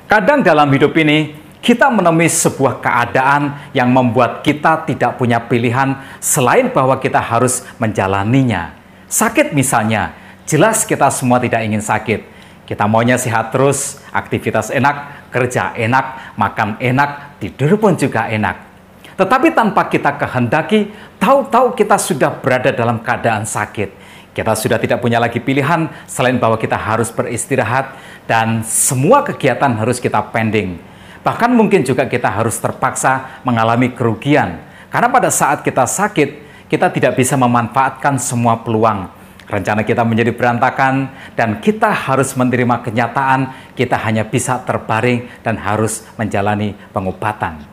Kadang dalam hidup ini, kita menemui sebuah keadaan yang membuat kita tidak punya pilihan selain bahwa kita harus menjalaninya. Sakit misalnya, jelas kita semua tidak ingin sakit. Kita maunya sehat terus, aktivitas enak, kerja enak, makan enak, tidur pun juga enak. Tetapi tanpa kita kehendaki, tahu-tahu kita sudah berada dalam keadaan sakit. Kita sudah tidak punya lagi pilihan selain bahwa kita harus beristirahat dan semua kegiatan harus kita pending. Bahkan mungkin juga kita harus terpaksa mengalami kerugian. Karena pada saat kita sakit, kita tidak bisa memanfaatkan semua peluang. Rencana kita menjadi berantakan dan kita harus menerima kenyataan kita hanya bisa terbaring dan harus menjalani pengobatan.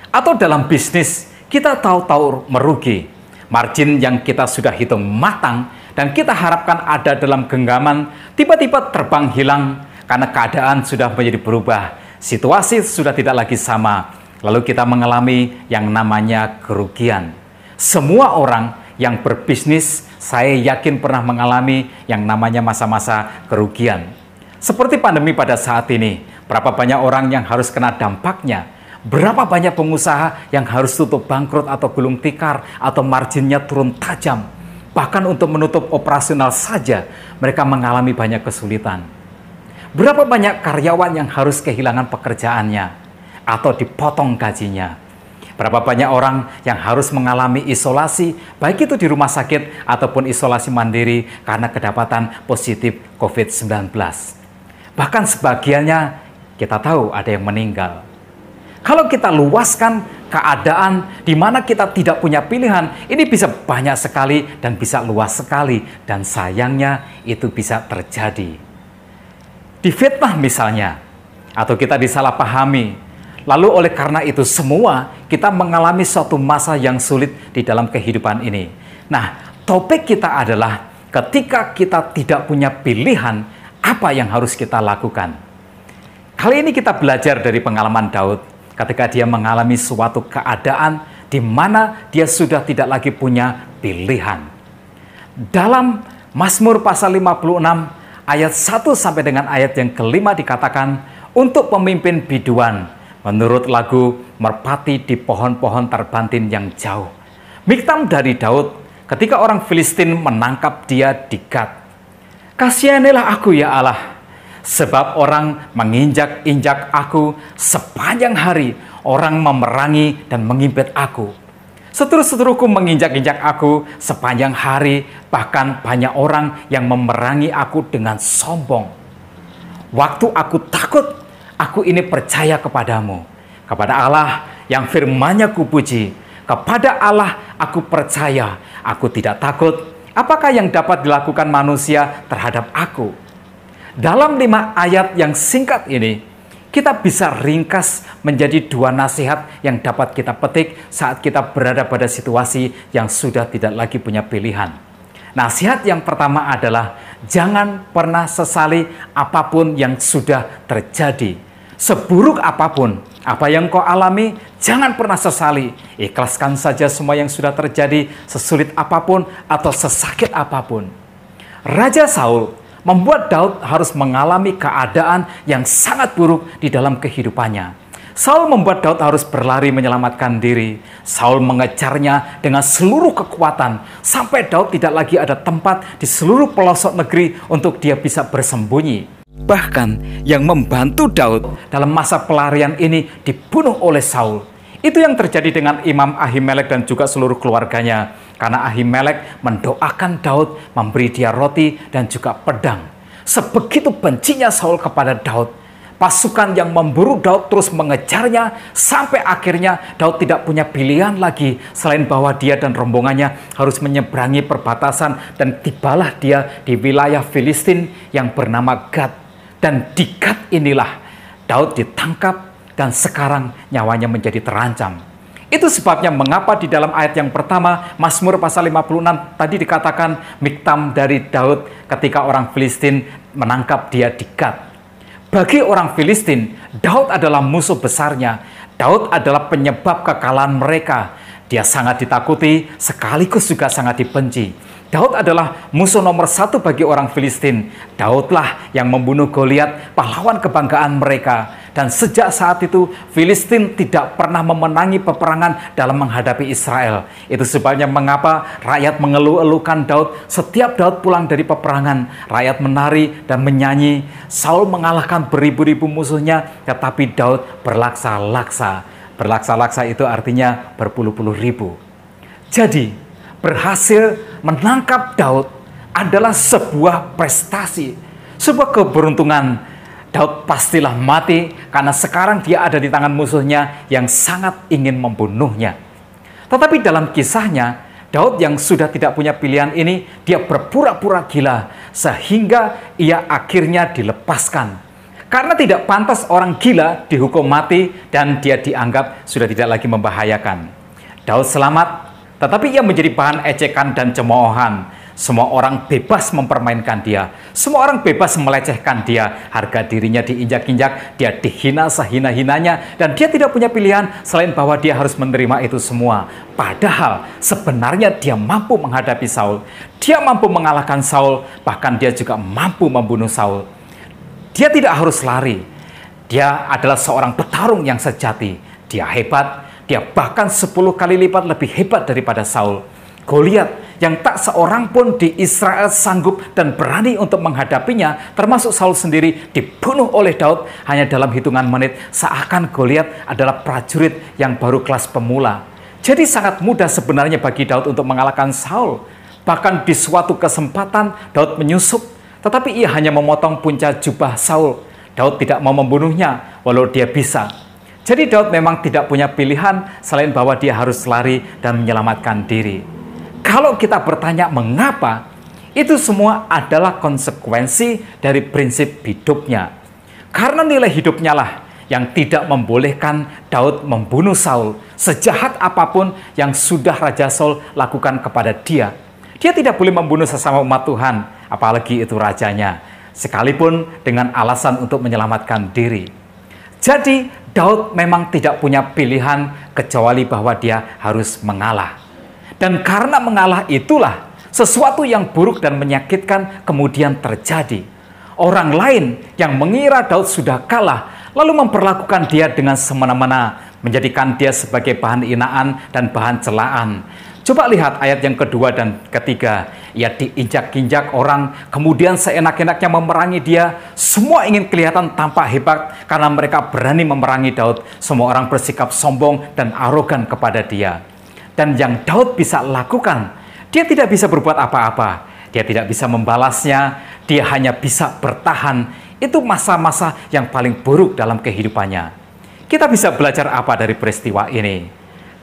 Atau dalam bisnis, kita tahu-tahu merugi. Margin yang kita sudah hitung matang dan kita harapkan ada dalam genggaman, tiba-tiba terbang hilang karena keadaan sudah menjadi berubah. Situasi sudah tidak lagi sama. Lalu kita mengalami yang namanya kerugian. Semua orang yang berbisnis, saya yakin pernah mengalami yang namanya masa-masa kerugian. Seperti pandemi pada saat ini, berapa banyak orang yang harus kena dampaknya. Berapa banyak pengusaha yang harus tutup bangkrut atau gulung tikar atau marginnya turun tajam. Bahkan untuk menutup operasional saja, mereka mengalami banyak kesulitan. Berapa banyak karyawan yang harus kehilangan pekerjaannya atau dipotong gajinya. Berapa banyak orang yang harus mengalami isolasi, baik itu di rumah sakit ataupun isolasi mandiri karena kedapatan positif COVID-19. Bahkan sebagiannya kita tahu ada yang meninggal. Kalau kita luaskan keadaan di mana kita tidak punya pilihan, ini bisa banyak sekali dan bisa luas sekali. Dan sayangnya itu bisa terjadi. Difitnah misalnya, atau kita disalahpahami. Lalu oleh karena itu semua, kita mengalami suatu masa yang sulit di dalam kehidupan ini. Nah, topik kita adalah ketika kita tidak punya pilihan, apa yang harus kita lakukan? Kali ini kita belajar dari pengalaman Daud. Ketika dia mengalami suatu keadaan di mana dia sudah tidak lagi punya pilihan. Dalam Mazmur pasal 56 ayat 1 sampai dengan ayat yang kelima dikatakan, untuk pemimpin biduan menurut lagu merpati di pohon-pohon terbantin yang jauh. Miktam dari Daud ketika orang Filistin menangkap dia di Gat. Kasihanilah aku ya Allah, sebab orang menginjak-injak aku sepanjang hari, orang memerangi dan mengimpit aku. Seteru-seteruku menginjak-injak aku sepanjang hari, bahkan banyak orang yang memerangi aku dengan sombong. Waktu aku takut, aku ini percaya kepadamu. Kepada Allah yang firman-Nya kupuji, kepada Allah aku percaya, aku tidak takut. Apakah yang dapat dilakukan manusia terhadap aku? Dalam 5 ayat yang singkat ini, kita bisa ringkas menjadi 2 nasihat yang dapat kita petik saat kita berada pada situasi yang sudah tidak lagi punya pilihan. Nasihat yang pertama adalah, jangan pernah sesali apapun yang sudah terjadi. Seburuk apapun, apa yang kau alami, jangan pernah sesali. Ikhlaskan saja semua yang sudah terjadi, sesulit apapun atau sesakit apapun. Raja Saul membuat Daud harus mengalami keadaan yang sangat buruk di dalam kehidupannya. Saul membuat Daud harus berlari menyelamatkan diri. Saul mengejarnya dengan seluruh kekuatan, sampai Daud tidak lagi ada tempat di seluruh pelosok negeri untuk dia bisa bersembunyi. Bahkan yang membantu Daud dalam masa pelarian ini dibunuh oleh Saul. Itu yang terjadi dengan Imam Ahimelek dan juga seluruh keluarganya. Karena Ahimelek mendoakan Daud, memberi dia roti dan juga pedang. Sebegitu bencinya Saul kepada Daud. Pasukan yang memburu Daud terus mengejarnya, sampai akhirnya Daud tidak punya pilihan lagi selain bahwa dia dan rombongannya harus menyeberangi perbatasan, dan tibalah dia di wilayah Filistin yang bernama Gat. Dan di Gat inilah Daud ditangkap dan sekarang nyawanya menjadi terancam. Itu sebabnya mengapa di dalam ayat yang pertama, Mazmur pasal 56 tadi dikatakan miktam dari Daud ketika orang Filistin menangkap dia di Gat. Bagi orang Filistin, Daud adalah musuh besarnya. Daud adalah penyebab kekalahan mereka. Dia sangat ditakuti, sekaligus juga sangat dibenci. Daud adalah musuh nomor 1 bagi orang Filistin. Daudlah yang membunuh Goliat, pahlawan kebanggaan mereka. Dan sejak saat itu, Filistin tidak pernah memenangi peperangan dalam menghadapi Israel. Itu sebabnya mengapa rakyat mengeluh-elukan Daud. Setiap Daud pulang dari peperangan, rakyat menari dan menyanyi. Saul mengalahkan beribu-ribu musuhnya, tetapi Daud berlaksa-laksa. Berlaksa-laksa itu artinya berpuluh-puluh ribu. Jadi, berhasil menangkap Daud adalah sebuah prestasi, sebuah keberuntungan. Daud pastilah mati karena sekarang dia ada di tangan musuhnya yang sangat ingin membunuhnya. Tetapi dalam kisahnya, Daud yang sudah tidak punya pilihan ini, dia berpura-pura gila sehingga ia akhirnya dilepaskan. Karena tidak pantas orang gila dihukum mati dan dia dianggap sudah tidak lagi membahayakan. Daud selamat, tetapi ia menjadi bahan ejekan dan cemoohan. Semua orang bebas mempermainkan dia. Semua orang bebas melecehkan dia. Harga dirinya diinjak-injak, dia dihina sehina-hinanya, dan dia tidak punya pilihan selain bahwa dia harus menerima itu semua. Padahal sebenarnya dia mampu menghadapi Saul. Dia mampu mengalahkan Saul, bahkan dia juga mampu membunuh Saul. Dia tidak harus lari. Dia adalah seorang petarung yang sejati. Dia hebat, dia bahkan 10 kali lipat lebih hebat daripada Saul. Goliat yang tak seorang pun di Israel sanggup dan berani untuk menghadapinya, termasuk Saul sendiri, dibunuh oleh Daud hanya dalam hitungan menit, seakan Goliat adalah prajurit yang baru kelas pemula. Jadi sangat mudah sebenarnya bagi Daud untuk mengalahkan Saul. Bahkan di suatu kesempatan Daud menyusup, tetapi ia hanya memotong punca jubah Saul. Daud tidak mau membunuhnya, walau dia bisa. Jadi Daud memang tidak punya pilihan selain bahwa dia harus lari dan menyelamatkan diri. Kalau kita bertanya mengapa, itu semua adalah konsekuensi dari prinsip hidupnya. Karena nilai hidupnya lah yang tidak membolehkan Daud membunuh Saul, sejahat apapun yang sudah Raja Saul lakukan kepada dia. Dia tidak boleh membunuh sesama umat Tuhan, apalagi itu rajanya, sekalipun dengan alasan untuk menyelamatkan diri. Jadi Daud memang tidak punya pilihan kecuali bahwa dia harus mengalah. Dan karena mengalah itulah sesuatu yang buruk dan menyakitkan kemudian terjadi. Orang lain yang mengira Daud sudah kalah, lalu memperlakukan dia dengan semena-mena, menjadikan dia sebagai bahan hinaan dan bahan celaan. Coba lihat ayat yang kedua dan ketiga. Ia diinjak-injak orang, kemudian seenak-enaknya memerangi dia. Semua ingin kelihatan tampak hebat karena mereka berani memerangi Daud. Semua orang bersikap sombong dan arogan kepada dia. Dan yang Daud bisa lakukan, dia tidak bisa berbuat apa-apa. Dia tidak bisa membalasnya, dia hanya bisa bertahan. Itu masa-masa yang paling buruk dalam kehidupannya. Kita bisa belajar apa dari peristiwa ini?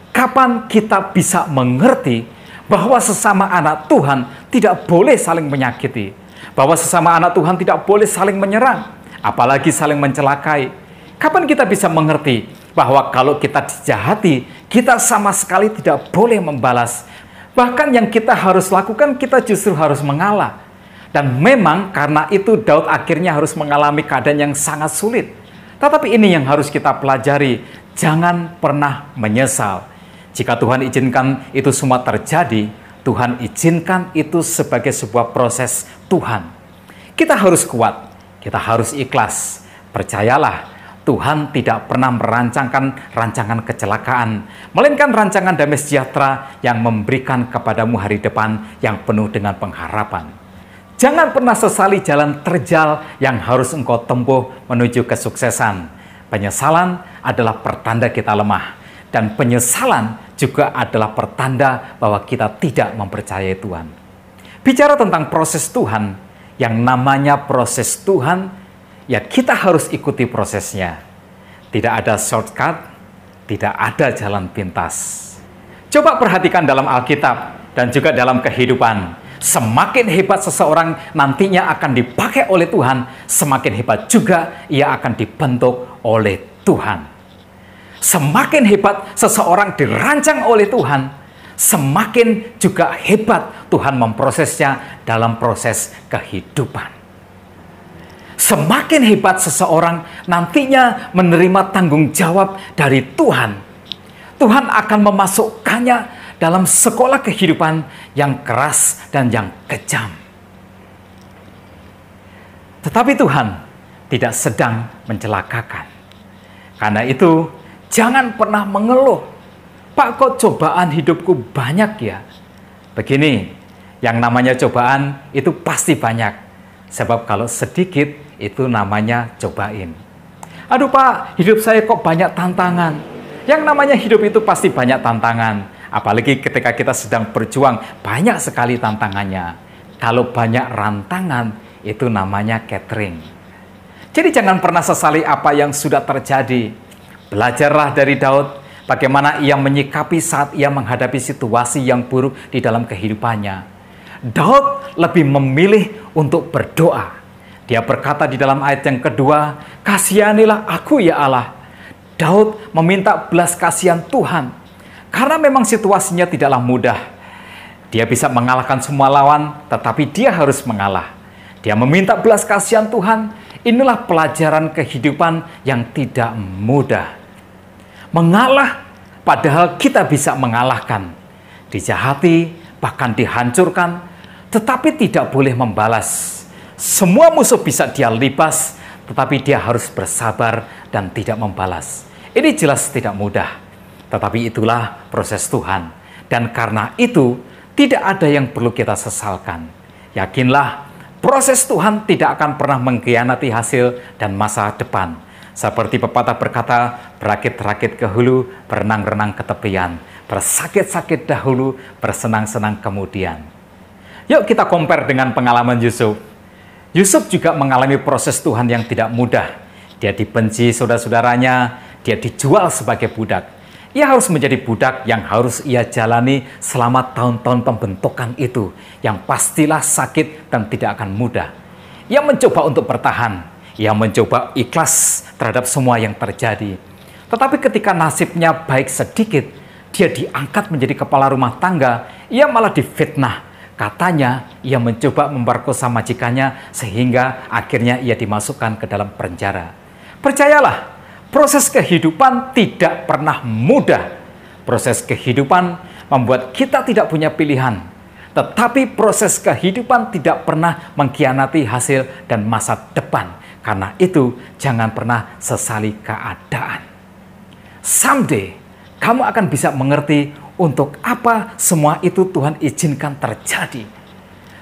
Kapan kita bisa mengerti bahwa sesama anak Tuhan tidak boleh saling menyakiti? Bahwa sesama anak Tuhan tidak boleh saling menyerang, apalagi saling mencelakai? Kapan kita bisa mengerti bahwa kalau kita dijahati, kita sama sekali tidak boleh membalas? Bahkan yang kita harus lakukan, kita justru harus mengalah. Dan memang karena itu Daud akhirnya harus mengalami keadaan yang sangat sulit. Tetapi ini yang harus kita pelajari, jangan pernah menyesal. Jika Tuhan izinkan itu semua terjadi, Tuhan izinkan itu sebagai sebuah proses Tuhan. Kita harus kuat, kita harus ikhlas. Percayalah, Tuhan tidak pernah merancangkan rancangan kecelakaan, melainkan rancangan damai sejahtera yang memberikan kepadamu hari depan yang penuh dengan pengharapan. Jangan pernah sesali jalan terjal yang harus engkau tempuh menuju kesuksesan. Penyesalan adalah pertanda kita lemah, dan penyesalan juga adalah pertanda bahwa kita tidak mempercayai Tuhan. Bicara tentang proses Tuhan, yang namanya proses Tuhan, ya kita harus ikuti prosesnya. Tidak ada shortcut, tidak ada jalan pintas. Coba perhatikan dalam Alkitab dan juga dalam kehidupan. Semakin hebat seseorang nantinya akan dipakai oleh Tuhan, semakin hebat juga ia akan dibentuk oleh Tuhan. Semakin hebat seseorang dirancang oleh Tuhan, semakin juga hebat Tuhan memprosesnya dalam proses kehidupan. Semakin hebat seseorang nantinya menerima tanggung jawab dari Tuhan. Tuhan akan memasukkannya dalam sekolah kehidupan yang keras dan yang kejam. Tetapi Tuhan tidak sedang mencelakakan. Karena itu, jangan pernah mengeluh. Pak, kok cobaan hidupku banyak ya? Begini, yang namanya cobaan itu pasti banyak. Sebab kalau sedikit, itu namanya cobain. Aduh Pak, hidup saya kok banyak tantangan. Yang namanya hidup itu pasti banyak tantangan. Apalagi ketika kita sedang berjuang, banyak sekali tantangannya. Kalau banyak rantangan, itu namanya catering. Jadi jangan pernah sesali apa yang sudah terjadi. Belajarlah dari Daud, bagaimana ia menyikapi saat ia menghadapi situasi yang buruk di dalam kehidupannya. Daud lebih memilih untuk berdoa. Dia berkata di dalam ayat yang kedua, "Kasihanilah aku ya Allah." Daud meminta belas kasihan Tuhan. Karena memang situasinya tidaklah mudah. Dia bisa mengalahkan semua lawan, tetapi dia harus mengalah. Dia meminta belas kasihan Tuhan. Inilah pelajaran kehidupan yang tidak mudah. Mengalah, padahal kita bisa mengalahkan. Dijahati, bahkan dihancurkan, tetapi tidak boleh membalas. Semua musuh bisa dia libas, tetapi dia harus bersabar dan tidak membalas. Ini jelas tidak mudah, tetapi itulah proses Tuhan. Dan karena itu, tidak ada yang perlu kita sesalkan. Yakinlah, proses Tuhan tidak akan pernah mengkhianati hasil dan masa depan. Seperti pepatah berkata, berakit-rakit ke hulu, berenang-renang ke tepian. Bersakit-sakit dahulu, bersenang-senang kemudian. Yuk kita compare dengan pengalaman Yusuf. Yusuf juga mengalami proses Tuhan yang tidak mudah. Dia dibenci saudara-saudaranya, dia dijual sebagai budak. Ia harus menjadi budak yang harus ia jalani selama tahun-tahun pembentukan itu, yang pastilah sakit dan tidak akan mudah. Ia mencoba untuk bertahan, ia mencoba ikhlas terhadap semua yang terjadi. Tetapi ketika nasibnya baik sedikit, dia diangkat menjadi kepala rumah tangga, ia malah difitnah. Katanya ia mencoba memperkosa majikannya sehingga akhirnya ia dimasukkan ke dalam penjara. Percayalah, proses kehidupan tidak pernah mudah. Proses kehidupan membuat kita tidak punya pilihan. Tetapi proses kehidupan tidak pernah mengkhianati hasil dan masa depan. Karena itu, jangan pernah sesali keadaan. Someday, kamu akan bisa mengerti untuk apa semua itu Tuhan izinkan terjadi.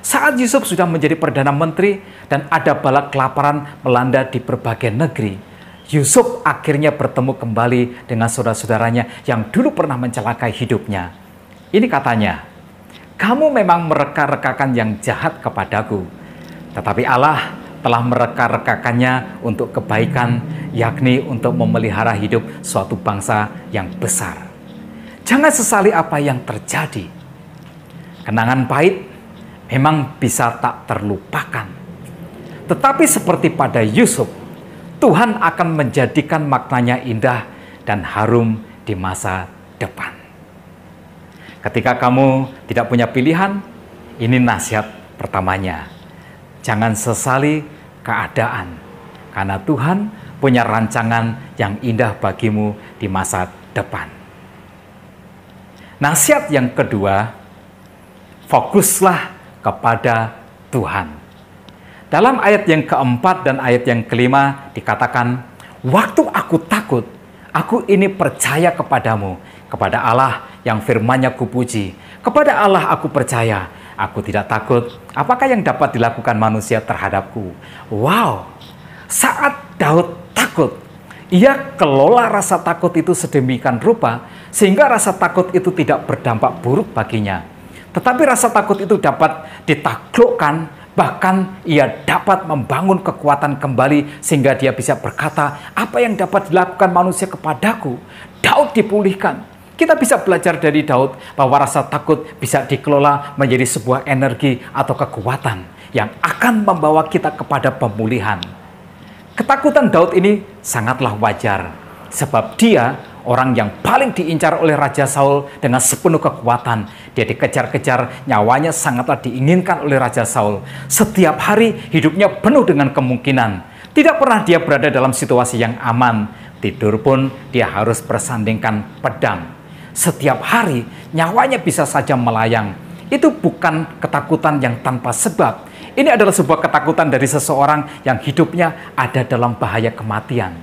Saat Yusuf sudah menjadi Perdana Menteri dan ada bala kelaparan melanda di berbagai negeri, Yusuf akhirnya bertemu kembali dengan saudara-saudaranya yang dulu pernah mencelakai hidupnya. Ini katanya, "Kamu memang mereka-rekakan yang jahat kepadaku, tetapi Allah telah mereka-rekakannya untuk kebaikan, yakni untuk memelihara hidup suatu bangsa yang besar." Jangan sesali apa yang terjadi. Kenangan pahit memang bisa tak terlupakan. Tetapi seperti pada Yusuf, Tuhan akan menjadikan maknanya indah dan harum di masa depan. Ketika kamu tidak punya pilihan, ini nasihat pertamanya. Jangan sesali keadaan, karena Tuhan punya rancangan yang indah bagimu di masa depan. Nasihat yang kedua, fokuslah kepada Tuhan. Dalam ayat yang keempat dan ayat yang kelima dikatakan, "Waktu aku takut, aku ini percaya kepadamu, kepada Allah yang firman-Nya kupuji. Kepada Allah aku percaya, aku tidak takut. Apakah yang dapat dilakukan manusia terhadapku?" Wow, saat Daud takut, ia kelola rasa takut itu sedemikian rupa, sehingga rasa takut itu tidak berdampak buruk baginya. Tetapi rasa takut itu dapat ditaklukkan, bahkan ia dapat membangun kekuatan kembali, sehingga dia bisa berkata, "Apa yang dapat dilakukan manusia kepadaku?" Daud dipulihkan. Kita bisa belajar dari Daud bahwa rasa takut bisa dikelola menjadi sebuah energi atau kekuatan yang akan membawa kita kepada pemulihan. Ketakutan Daud ini sangatlah wajar, sebab dia orang yang paling diincar oleh Raja Saul dengan sepenuh kekuatan. Dia dikejar-kejar, nyawanya sangatlah diinginkan oleh Raja Saul. Setiap hari hidupnya penuh dengan kemungkinan. Tidak pernah dia berada dalam situasi yang aman. Tidur pun dia harus bersandingkan pedang. Setiap hari nyawanya bisa saja melayang. Itu bukan ketakutan yang tanpa sebab. Ini adalah sebuah ketakutan dari seseorang yang hidupnya ada dalam bahaya kematian.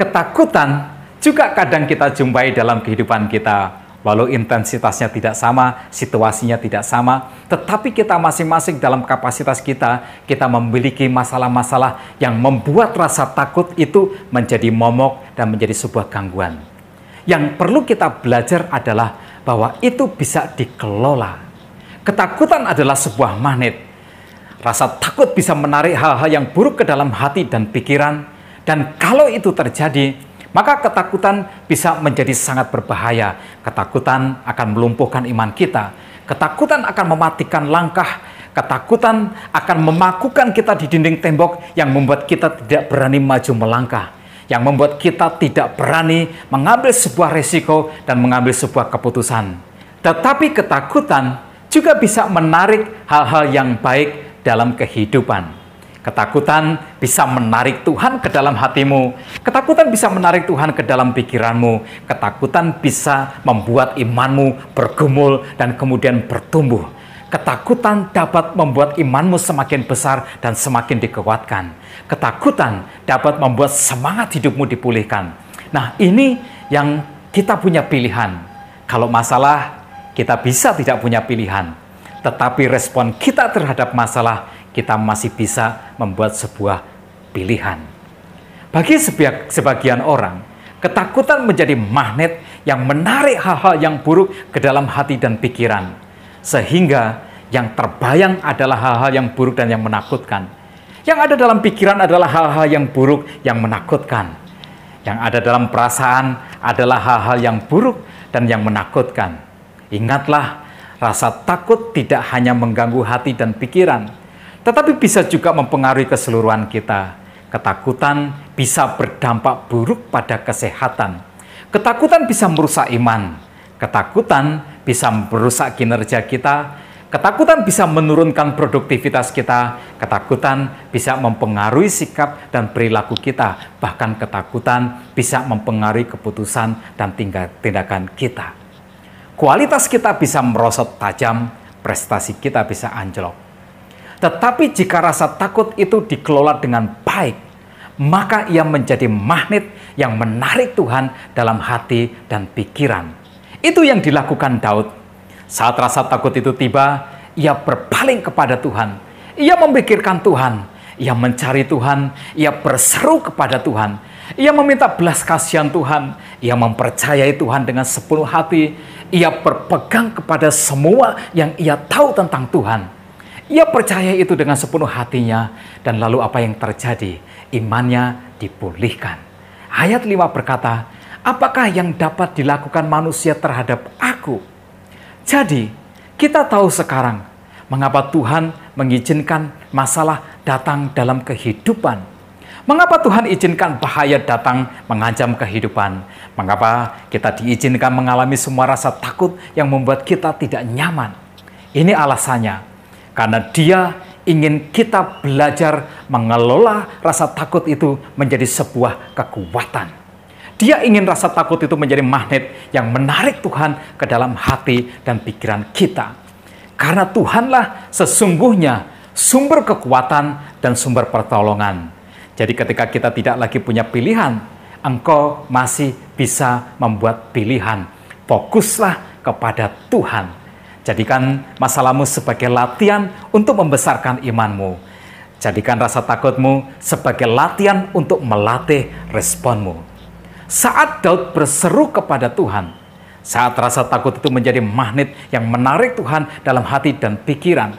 Ketakutan juga kadang kita jumpai dalam kehidupan kita. Walau intensitasnya tidak sama, situasinya tidak sama, tetapi kita masing-masing dalam kapasitas kita memiliki masalah-masalah yang membuat rasa takut itu menjadi momok dan menjadi sebuah gangguan. Yang perlu kita belajar adalah bahwa itu bisa dikelola. Ketakutan adalah sebuah magnet. Rasa takut bisa menarik hal-hal yang buruk ke dalam hati dan pikiran, dan kalau itu terjadi, maka ketakutan bisa menjadi sangat berbahaya. Ketakutan akan melumpuhkan iman kita. Ketakutan akan mematikan langkah. Ketakutan akan memakukan kita di dinding tembok yang membuat kita tidak berani maju melangkah. Yang membuat kita tidak berani mengambil sebuah resiko dan mengambil sebuah keputusan. Tetapi ketakutan juga bisa menarik hal-hal yang baik dalam kehidupan. Ketakutan bisa menarik Tuhan ke dalam hatimu. Ketakutan bisa menarik Tuhan ke dalam pikiranmu. Ketakutan bisa membuat imanmu bergumul dan kemudian bertumbuh. Ketakutan dapat membuat imanmu semakin besar dan semakin dikuatkan. Ketakutan dapat membuat semangat hidupmu dipulihkan. Nah, ini yang kita punya pilihan. Kalau masalah, kita bisa tidak punya pilihan. Tetapi respon kita terhadap masalah, kita masih bisa membuat sebuah pilihan. Bagi sebagian orang, ketakutan menjadi magnet yang menarik hal-hal yang buruk ke dalam hati dan pikiran. Sehingga yang terbayang adalah hal-hal yang buruk dan yang menakutkan. Yang ada dalam pikiran adalah hal-hal yang buruk yang menakutkan. Yang ada dalam perasaan adalah hal-hal yang buruk dan yang menakutkan. Ingatlah, rasa takut tidak hanya mengganggu hati dan pikiran, tetapi bisa juga mempengaruhi keseluruhan kita. Ketakutan bisa berdampak buruk pada kesehatan. Ketakutan bisa merusak iman. Ketakutan bisa merusak kinerja kita. Ketakutan bisa menurunkan produktivitas kita. Ketakutan bisa mempengaruhi sikap dan perilaku kita. Bahkan ketakutan bisa mempengaruhi keputusan dan tindakan kita. Kualitas kita bisa merosot tajam, prestasi kita bisa anjlok. Tetapi jika rasa takut itu dikelola dengan baik, maka ia menjadi magnet yang menarik Tuhan dalam hati dan pikiran. Itu yang dilakukan Daud. Saat rasa takut itu tiba, ia berpaling kepada Tuhan. Ia memikirkan Tuhan, ia mencari Tuhan, ia berseru kepada Tuhan. Ia meminta belas kasihan Tuhan, ia mempercayai Tuhan dengan sepenuh hati. Ia berpegang kepada semua yang ia tahu tentang Tuhan. Ia percaya itu dengan sepenuh hatinya, dan lalu apa yang terjadi? Imannya dipulihkan. Ayat 5 berkata, apakah yang dapat dilakukan manusia terhadap aku? Jadi, kita tahu sekarang mengapa Tuhan mengizinkan masalah datang dalam kehidupan. Mengapa Tuhan izinkan bahaya datang mengancam kehidupan? Mengapa kita diizinkan mengalami semua rasa takut yang membuat kita tidak nyaman? Ini alasannya. Karena Dia ingin kita belajar mengelola rasa takut itu menjadi sebuah kekuatan. Dia ingin rasa takut itu menjadi magnet yang menarik Tuhan ke dalam hati dan pikiran kita. Karena Tuhanlah sesungguhnya sumber kekuatan dan sumber pertolongan. Jadi ketika kita tidak lagi punya pilihan, engkau masih bisa membuat pilihan. Fokuslah kepada Tuhan. Jadikan masalahmu sebagai latihan untuk membesarkan imanmu. Jadikan rasa takutmu sebagai latihan untuk melatih responmu. Saat Daud berseru kepada Tuhan, saat rasa takut itu menjadi magnet yang menarik Tuhan dalam hati dan pikiran,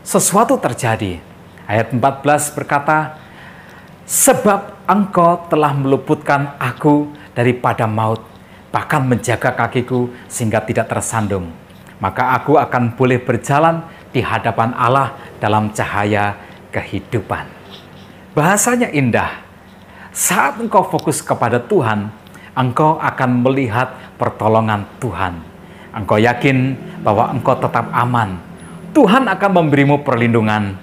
sesuatu terjadi. Ayat 14 berkata, sebab engkau telah meluputkan aku daripada maut, bahkan menjaga kakiku sehingga tidak tersandung. Maka aku akan boleh berjalan di hadapan Allah dalam cahaya kehidupan. Bahasanya indah. Saat engkau fokus kepada Tuhan, engkau akan melihat pertolongan Tuhan. Engkau yakin bahwa engkau tetap aman. Tuhan akan memberimu perlindungan.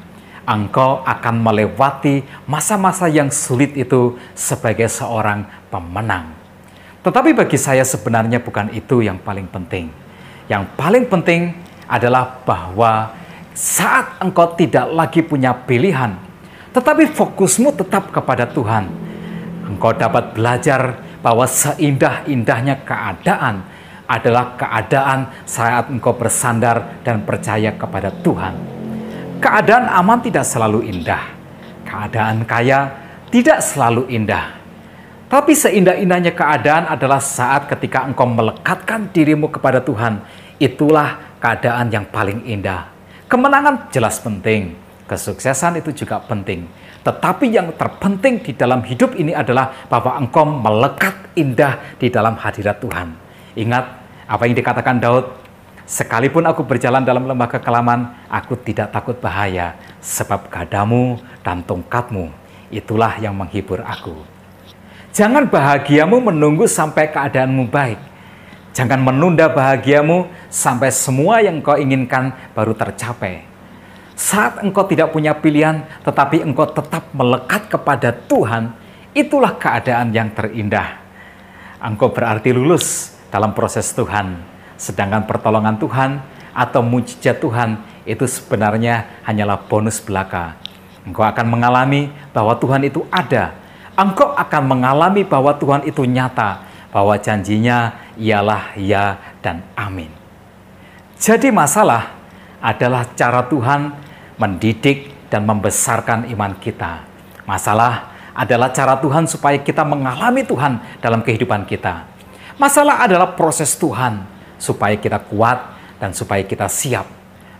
Engkau akan melewati masa-masa yang sulit itu sebagai seorang pemenang. Tetapi bagi saya sebenarnya bukan itu yang paling penting. Yang paling penting adalah bahwa saat engkau tidak lagi punya pilihan, tetapi fokusmu tetap kepada Tuhan, Engkau dapat belajar bahwa seindah-indahnya keadaan adalah keadaan saat engkau bersandar dan percaya kepada Tuhan. Keadaan aman tidak selalu indah. Keadaan kaya tidak selalu indah. Tapi seindah-indahnya keadaan adalah saat ketika engkau melekatkan dirimu kepada Tuhan. Itulah keadaan yang paling indah. Kemenangan jelas penting. Kesuksesan itu juga penting. Tetapi yang terpenting di dalam hidup ini adalah bahwa engkau melekat indah di dalam hadirat Tuhan. Ingat apa yang dikatakan Daud, sekalipun aku berjalan dalam lembah kekelaman, aku tidak takut bahaya, sebab gadamu dan tongkatmu, itulah yang menghibur aku. Jangan bahagiamu menunggu sampai keadaanmu baik. Jangan menunda bahagiamu sampai semua yang kau inginkan baru tercapai. Saat engkau tidak punya pilihan, tetapi engkau tetap melekat kepada Tuhan, itulah keadaan yang terindah. Engkau berarti lulus dalam proses Tuhan, sedangkan pertolongan Tuhan atau mujizat Tuhan itu sebenarnya hanyalah bonus belaka. Engkau akan mengalami bahwa Tuhan itu ada. Engkau akan mengalami bahwa Tuhan itu nyata, bahwa janjinya ialah ya dan amin. Jadi masalah adalah cara Tuhan mendidik dan membesarkan iman kita. Masalah adalah cara Tuhan supaya kita mengalami Tuhan dalam kehidupan kita. Masalah adalah proses Tuhan supaya kita kuat dan supaya kita siap.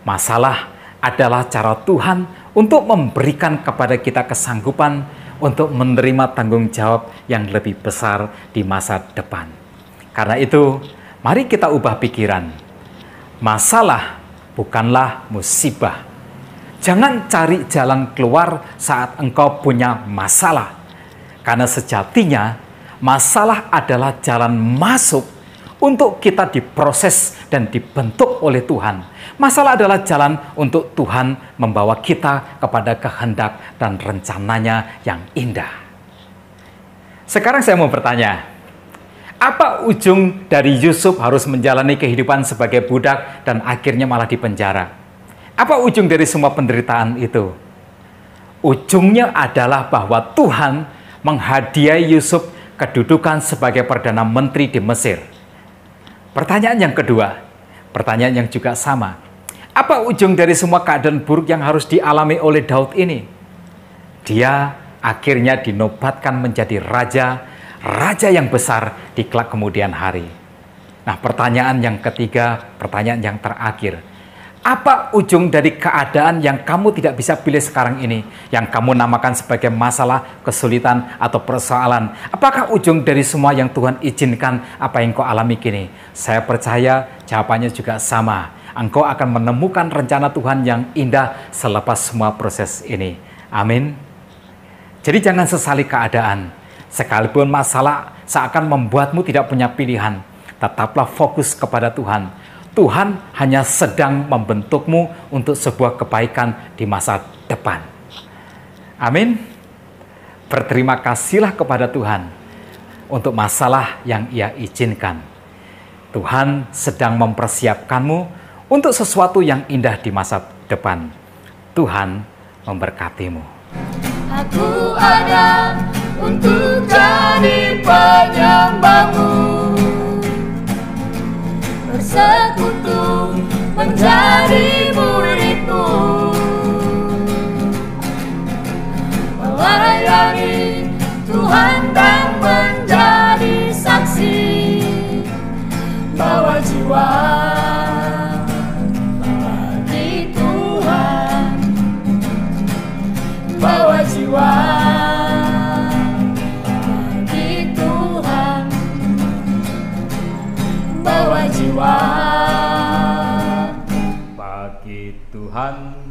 Masalah adalah cara Tuhan untuk memberikan kepada kita kesanggupan untuk menerima tanggung jawab yang lebih besar di masa depan. Karena itu, mari kita ubah pikiran. Masalah bukanlah musibah. Jangan cari jalan keluar saat engkau punya masalah. Karena sejatinya, masalah adalah jalan masuk untuk kita diproses dan dibentuk oleh Tuhan. Masalah adalah jalan untuk Tuhan membawa kita kepada kehendak dan rencananya yang indah. Sekarang saya mau bertanya, apa ujung dari Yusuf harus menjalani kehidupan sebagai budak dan akhirnya malah dipenjara? Apa ujung dari semua penderitaan itu? Ujungnya adalah bahwa Tuhan menghadiahi Yusuf kedudukan sebagai Perdana Menteri di Mesir. Pertanyaan yang kedua, pertanyaan yang juga sama. Apa ujung dari semua keadaan buruk yang harus dialami oleh Daud ini? Dia akhirnya dinobatkan menjadi raja yang besar di kelak kemudian hari. Nah, pertanyaan yang ketiga, pertanyaan yang terakhir. Apa ujung dari keadaan yang kamu tidak bisa pilih sekarang ini, yang kamu namakan sebagai masalah, kesulitan, atau persoalan? Apakah ujung dari semua yang Tuhan izinkan apa yang kau alami kini? Saya percaya jawabannya juga sama. Engkau akan menemukan rencana Tuhan yang indah selepas semua proses ini. Amin. Jadi jangan sesali keadaan. Sekalipun masalah seakan membuatmu tidak punya pilihan, tetaplah fokus kepada Tuhan. Tuhan hanya sedang membentukmu untuk sebuah kebaikan di masa depan. Amin. Berterima kasihlah kepada Tuhan untuk masalah yang Ia izinkan. Tuhan sedang mempersiapkanmu untuk sesuatu yang indah di masa depan. Tuhan memberkatimu. Aku ada untuk jadi penyembahmu, bersekutu menjadi muridmu, melayani Tuhan dan menjadi saksi, bawa jiwa bagi Tuhan, bawa jiwa bagi Tuhan, bawa jiwa Bagi Tuhan.